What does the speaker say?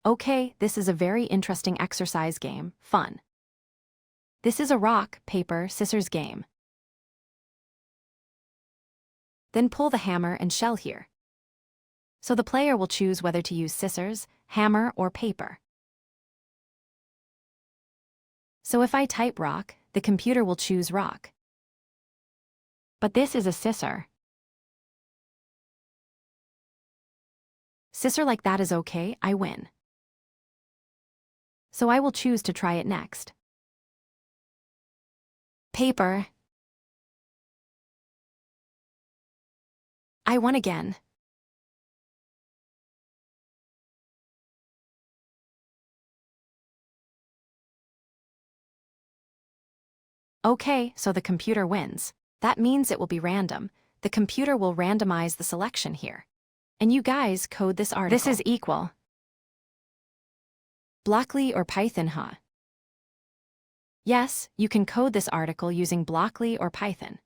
Okay, this is a very interesting exercise game, fun. This is a rock, paper, scissors game. Then pull the hammer and shell here. So the player will choose whether to use scissors, hammer, or paper. So if I type rock, the computer will choose rock. But this is a scissor. Scissor like that is okay, I win. So I will choose to try it next. Paper. I won again. Okay, so the computer wins. That means it will be random. The computer will randomize the selection here. And you guys code this article. This is equal. Blockly or Python, huh? Yes, you can code this article using Blockly or Python.